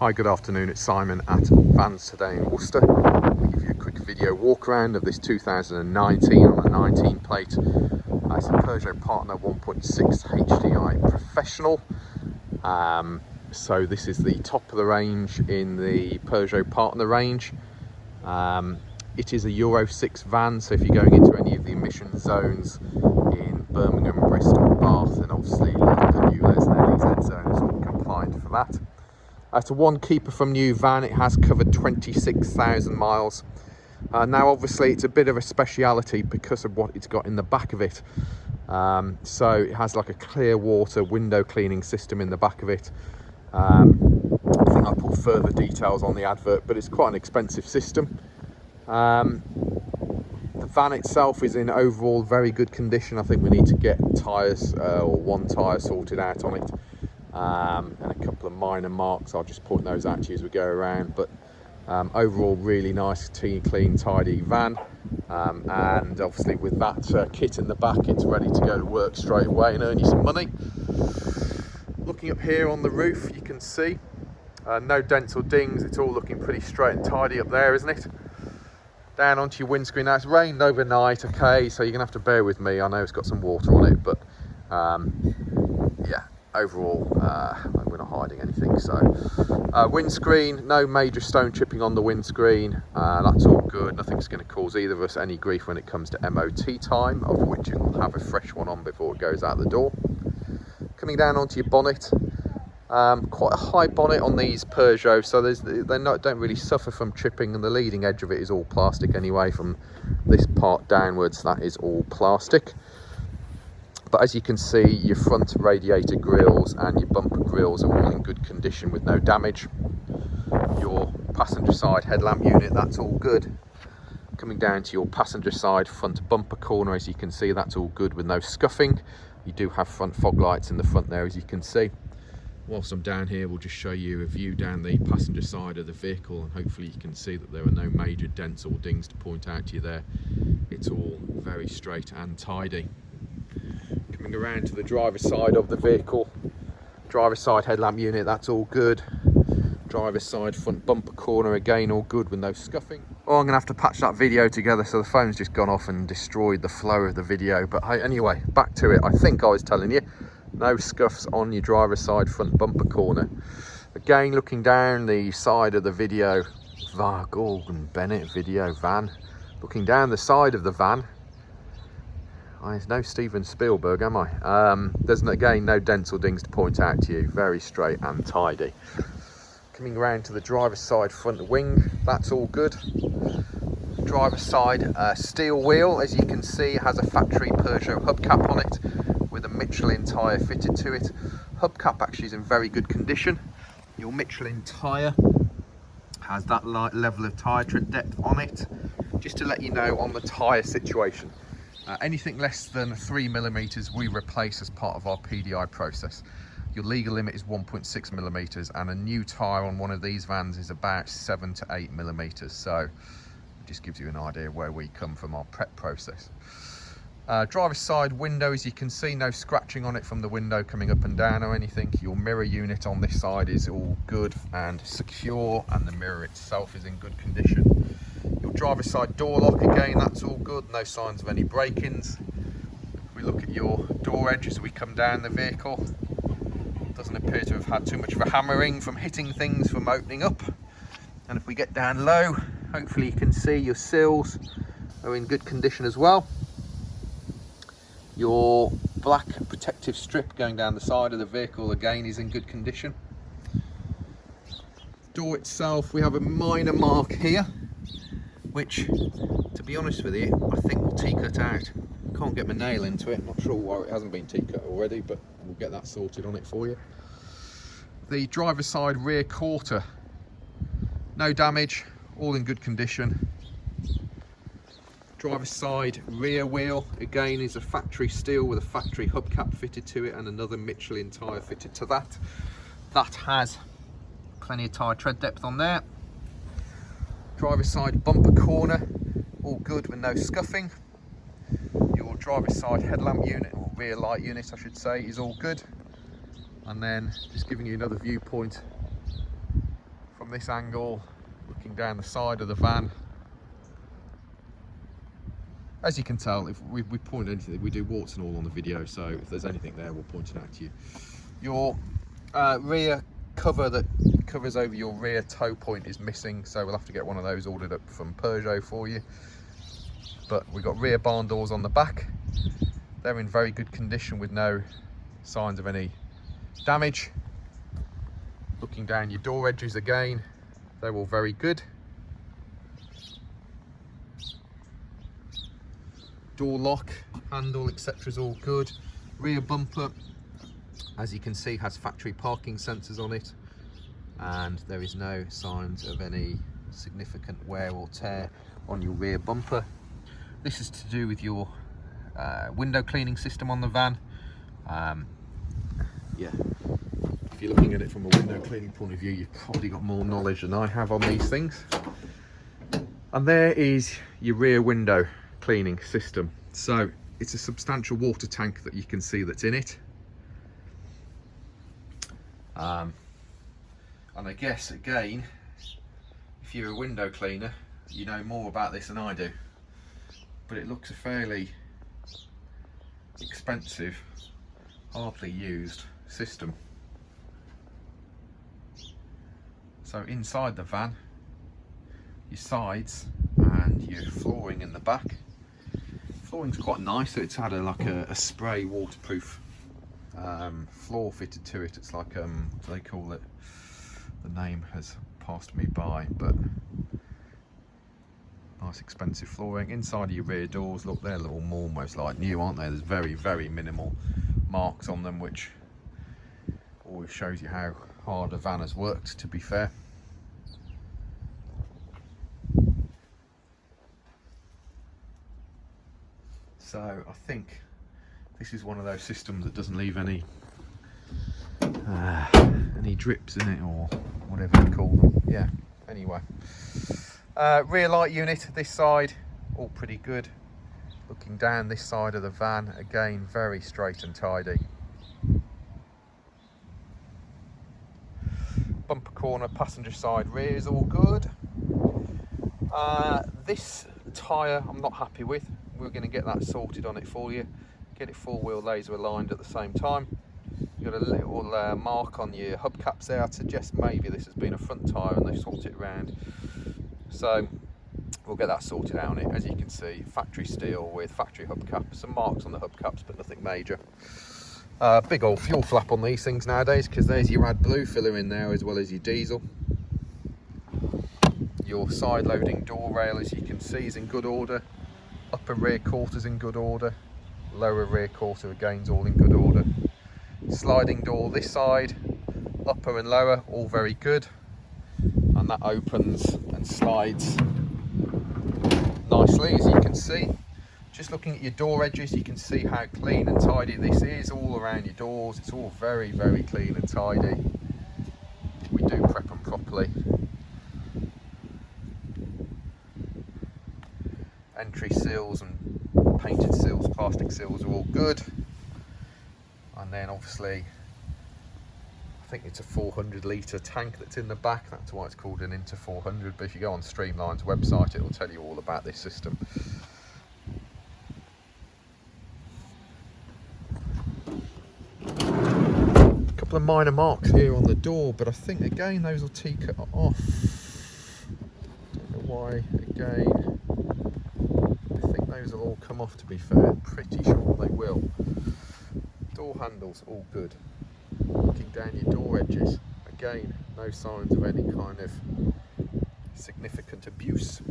Hi, good afternoon, it's Simon at Vans Today in Worcester. I'll give you a quick video walk around of this 2019 on a 19 plate. It's a Peugeot Partner 1.6 HDI Professional. So this is the top of the range in the Peugeot Partner range. It is a Euro 6 van, so if you're going into any of the emission zones in Birmingham, Bristol, Bath, and obviously the new Les and LEZ zone is all compliant for that. It's a one keeper from new van. It has covered 26,000 miles. Now obviously it's a bit of a speciality because of what it's got in the back of it. So it has like a clear water window cleaning system in the back of it. I think I put further details on the advert, but it's quite an expensive system. The van itself is in overall very good condition. I think we need to get tyres or one tyre sorted out on it. And a couple of minor marks. I'll just point those out to you as we go around, but overall really nice, clean, tidy van, and obviously with that kit in the back, it's ready to go to work straight away and earn you some money. Looking up here on the roof, you can see no dents or dings. It's all looking pretty straight and tidy up there, isn't it? Down onto your windscreen. Now it's rained overnight, okay, so you're gonna have to bear with me. I know it's got some water on it, but yeah, overall we're not hiding anything. So windscreen, no major stone chipping on the windscreen. That's all good. Nothing's going to cause either of us any grief when it comes to MOT time, of which you'll have a fresh one on before it goes out the door. Coming down onto your bonnet, quite a high bonnet on these Peugeot, so they don't really suffer from chipping, and the leading edge of it is all plastic anyway. From this part downwards, that is all plastic. But as you can see, your front radiator grills and your bumper grills are all in good condition with no damage. Your passenger side headlamp unit, that's all good. Coming down to your passenger side front bumper corner, as you can see, that's all good with no scuffing. You do have front fog lights in the front there, as you can see. Whilst I'm down here, we'll just show you a view down the passenger side of the vehicle, and hopefully you can see that there are no major dents or dings to point out to you there. It's all very straight and tidy. Coming around to the driver's side of the vehicle, driver's side headlamp unit, that's all good. Driver's side front bumper corner, again all good with no scuffing. Oh, I'm gonna have to patch that video together, so the phone's just gone off and destroyed the flow of the video. But hey, anyway, back to it. I think I was telling you, no scuffs on your driver's side front bumper corner. Again, looking down the side of the video, Gordon Bennett video van, looking down the side of the van, there's no Steven Spielberg, am I? There's again no dents or dings to point out to you. Very straight and tidy. Coming around to the driver's side front wing, that's all good. Driver's side steel wheel, as you can see, has a factory Peugeot hubcap on it with a Michelin tyre fitted to it. Hubcap actually is in very good condition. Your Michelin tyre has that level of tyre tread depth on it. Just to let you know on the tyre situation, anything less than 3mm we replace as part of our PDI process. Your legal limit is 1.6mm, and a new tyre on one of these vans is about 7 to 8mm. So it just gives you an idea of where we come from our prep process. Driver's side window, as you can see, no scratching on it from the window coming up and down or anything. Your mirror unit on this side is all good and secure, and the mirror itself is in good condition. Your driver's side door lock, again, that's all good, no signs of any break-ins. If we look at your door edge as we come down the vehicle, it doesn't appear to have had too much of a hammering from hitting things from opening up. And if we get down low, hopefully you can see your sills are in good condition as well. Your black protective strip going down the side of the vehicle, again, is in good condition. Door itself, we have a minor mark here, which, to be honest with you, I think will T-cut out. Can't get my nail into it. Not sure why it hasn't been T-cut already, but we'll get that sorted on it for you. The driver's side rear quarter, no damage, all in good condition. Driver's side rear wheel, again, is a factory steel with a factory hubcap fitted to it and another Michelin tyre fitted to that. That has plenty of tyre tread depth on there. Driver's side bumper corner, all good with no scuffing. Your driver's side headlamp unit, or rear light unit I should say, is all good. And then just giving you another viewpoint this angle, looking down the side of the van. As you can tell, if we point anything, we do warts and all on the video, so if there's anything there, we'll point it out to you. Your rear cover that covers over your rear tow point is missing, so we'll have to get one of those ordered up from Peugeot for you. But we've got rear barn doors on the back. They're in very good condition with no signs of any damage. Looking down your door edges again, they're all very good. Door lock, handle, etc. is all good. Rear bumper, as you can see, has factory parking sensors on it, and there is no signs of any significant wear or tear on your rear bumper. This is to do with your window cleaning system on the van. Yeah, if you're looking at it from a window cleaning point of view, you've probably got more knowledge than I have on these things. And there is your rear window cleaning system. So it's a substantial water tank that you can see that's in it. And I guess, again, if you're a window cleaner, you know more about this than I do. But it looks a fairly expensive, hardly used system. So inside the van, your sides and your flooring in the back. Flooring's quite nice, so it's had a spray waterproof floor fitted to it. It's like what do they call it? The name has passed me by, but nice expensive flooring. Inside of your rear doors, look, they're all almost like new, aren't they? There's very, very minimal marks on them, which always shows you how hard a van has worked, to be fair. So I think this is one of those systems that doesn't leave any drips in it, or whatever you call them. Yeah, anyway. Rear light unit, this side, all pretty good. Looking down this side of the van, again, very straight and tidy. Bumper corner, passenger side rear is all good. This tyre I'm not happy with. We're going to get that sorted on it for you. Get it four-wheel laser aligned at the same time. You've got a little mark on your hubcaps there. I'd suggest maybe this has been a front tyre and they've swapped it around. So we'll get that sorted out on it. As you can see, factory steel with factory hubcaps. Some marks on the hubcaps, but nothing major. Big old fuel flap on these things nowadays, because there's your AdBlue filler in there as well as your diesel. Your side loading door rail, as you can see, is in good order. Upper rear quarters in good order. Lower rear quarter again is all in good order. Sliding door this side, upper and lower, all very good. And that opens and slides nicely, as you can see. Just looking at your door edges, you can see how clean and tidy this is. All around your doors, it's all very, very clean and tidy. We do prep them properly. Entry seals and painted seals, plastic seals are all good. And then obviously, I think it's a 400 litre tank that's in the back. That's why it's called an Inter 400. But if you go on Streamline's website, it will tell you all about this system. A couple of minor marks here on the door, but I think again those will cut off. Don't know why. Again, those will all come off, to be fair. Pretty sure they will. Door handles, all good. Looking down your door edges, again, no signs of any kind of significant abuse.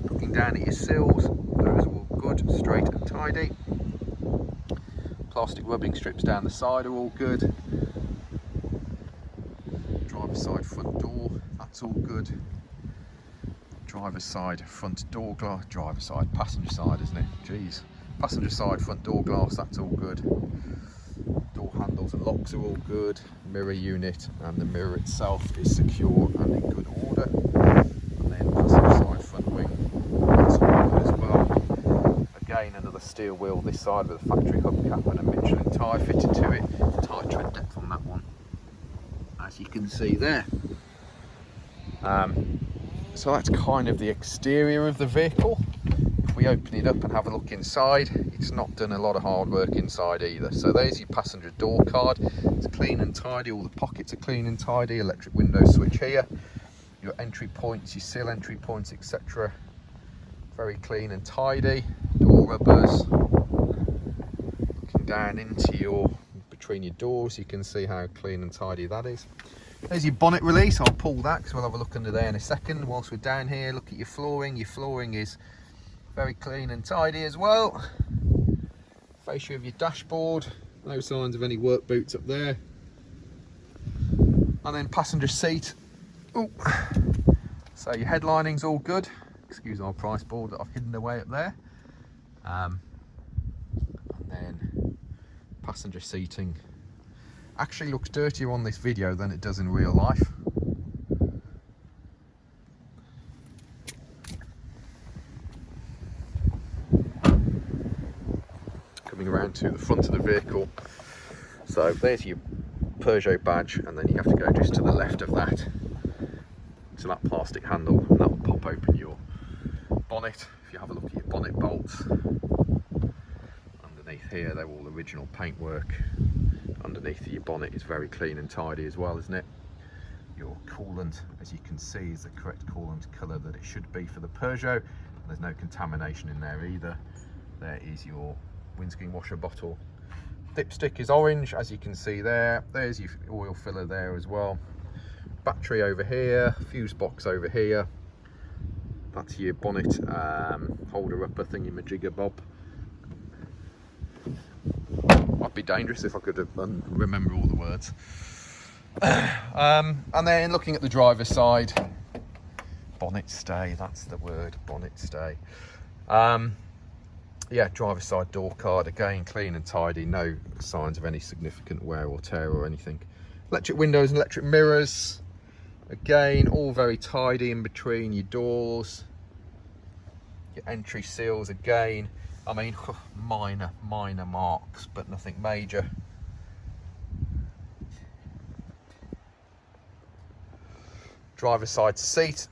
Looking down at your sills, those are all good, straight and tidy. Plastic rubbing strips down the side are all good. Driver's side front door, that's all good. Driver's side front door glass, driver's side, passenger side, isn't it? Jeez. Passenger side front door glass, that's all good. Door handles and locks are all good. Mirror unit and the mirror itself is secure and in good order. And then passenger side front wing, that's all good as well. Again, another steel wheel this side with a factory hubcap and a Michelin tyre fitted to it. Tyre tread depth on that one, as you can see there. So that's kind of the exterior of the vehicle. If we open it up and have a look inside, it's not done a lot of hard work inside either. So there's your passenger door card. It's clean and tidy, all the pockets are clean and tidy, electric window switch here. Your entry points, your sill entry points, etc. Very clean and tidy. Door rubbers. Looking down into between your doors, you can see how clean and tidy that is. There's your bonnet release. I'll pull that because we'll have a look under there in a second. Whilst we're down here, look at your flooring. Your flooring is very clean and tidy as well. Fascia of your dashboard. No signs of any work boots up there. And then passenger seat. Oh, so your headlining's all good. Excuse our price board that I've hidden away up there. And then passenger seating actually looks dirtier on this video than it does in real life. Coming around to the front of the vehicle, so there's your Peugeot badge, and then you have to go just to the left of that to that plastic handle, and that will pop open your bonnet. If you have a look at your bonnet bolts underneath here, they're all original paintwork. Underneath your bonnet is very clean and tidy as well, isn't it? Your coolant, as you can see, is the correct coolant colour that it should be for the Peugeot. There's no contamination in there either. There is your windscreen washer bottle. Dipstick is orange, as you can see there. There's your oil filler there as well. Battery over here, fuse box over here. That's your bonnet holder upper thingy-majigger bob. I'd be dangerous if I could remember all the words. And then looking at the driver's side, bonnet stay, that's the word, bonnet stay. Yeah, driver's side door card, again clean and tidy, no signs of any significant wear or tear or anything. Electric windows and electric mirrors, again all very tidy in between your doors. Your entry seals, again, I mean, minor marks, but nothing major. Driver's side seat,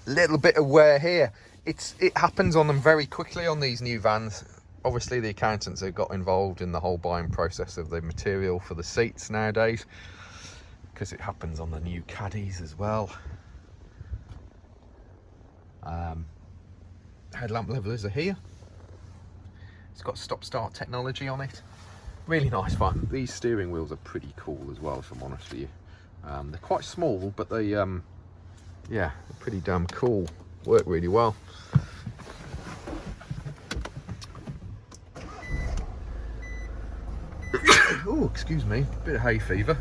little bit of wear here. It happens on them very quickly on these new vans. Obviously the accountants have got involved in the whole buying process of the material for the seats nowadays, because it happens on the new caddies as well. Headlamp levelers are here. It's got stop-start technology on it. Really nice fun. These steering wheels are pretty cool as well, if I'm honest with you. They're quite small, but they, yeah, they're pretty damn cool. Work really well. Oh, excuse me, bit of hay fever.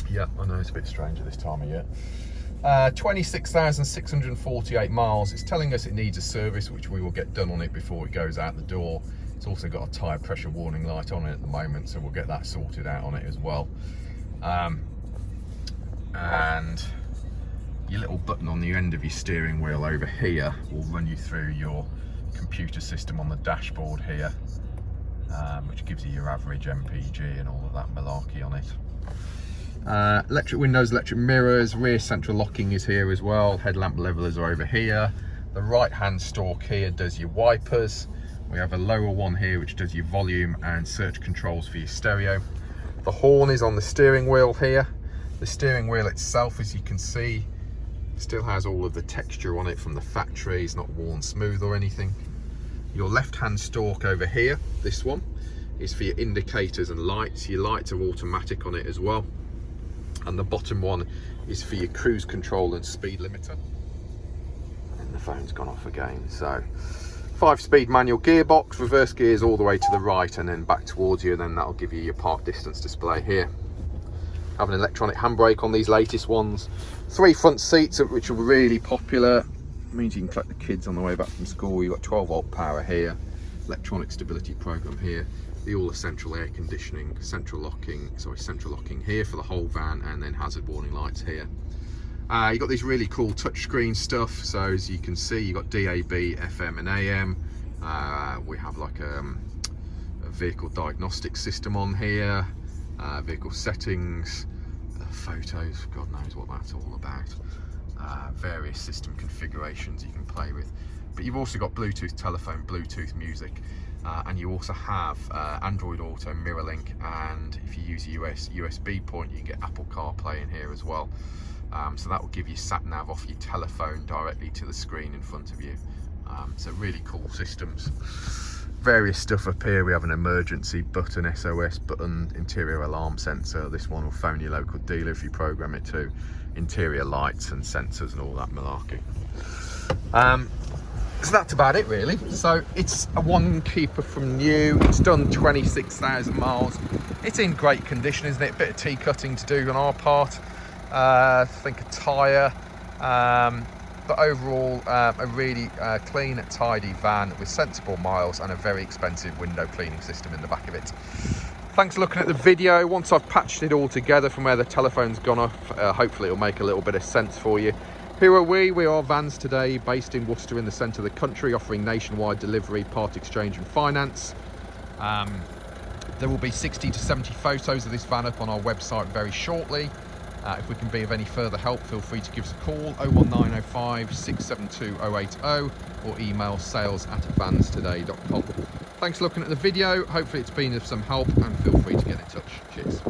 Yeah, I know it's a bit strange at this time of year. 26,648 miles. It's telling us it needs a service, which we will get done on it before it goes out the door. It's also got a tyre pressure warning light on it at the moment, so we'll get that sorted out on it as well. And your little button on the end of your steering wheel over here will run you through your computer system on the dashboard here, which gives you your average MPG and all of that malarkey on it. Electric windows, electric mirrors, rear central locking is here as well. Headlamp levelers are over here. The right hand stalk here does your wipers. We have a lower one here which does your volume and search controls for your stereo. The horn is on the steering wheel here. The steering wheel itself, as you can see, still has all of the texture on it from the factory. It's not worn smooth or anything. Your left hand stalk over here, this one, is for your indicators and lights. Your lights are automatic on it as well. And the bottom one is for your cruise control and speed limiter. And the phone's gone off again. So 5-speed manual gearbox, reverse gears all the way to the right and then back towards you, and then that'll give you your park distance display here. Have an electronic handbrake on these latest ones. 3 front seats, which are really popular. It means you can collect the kids on the way back from school. You've got 12-volt power here, electronic stability program here, the all essential air conditioning, central locking here for the whole van, and then hazard warning lights here. You've got these really cool touchscreen stuff. So as you can see, you've got DAB, FM and AM. We have like a vehicle diagnostic system on here, vehicle settings, photos, God knows what that's all about. Various system configurations you can play with. But you've also got Bluetooth telephone, Bluetooth music, and you also have Android Auto, Mirror Link, and if you use a USB point, you can get Apple CarPlay in here as well. So that will give you sat nav off your telephone directly to the screen in front of you. So really cool systems. Various stuff up here. We have an emergency button, SOS button, interior alarm sensor. This one will phone your local dealer if you program it to. Interior lights and sensors and all that malarkey. So that's about it really. So it's a one keeper from new. It's done 26,000 miles. It's in great condition, isn't it? A bit of tea cutting to do on our part. I think a tyre. But overall, a really clean, tidy van with sensible miles and a very expensive window cleaning system in the back of it. Thanks for looking at the video. Once I've patched it all together from where the telephone's gone off, hopefully it'll make a little bit of sense for you. Who are we? We are Vans Today, based in Worcester in the centre of the country, offering nationwide delivery, part exchange and finance. There will be 60 to 70 photos of this van up on our website very shortly. If we can be of any further help, feel free to give us a call, 01905 672 080, or email sales@vanstoday.com. Thanks for looking at the video. Hopefully it's been of some help, and feel free to get in touch. Cheers.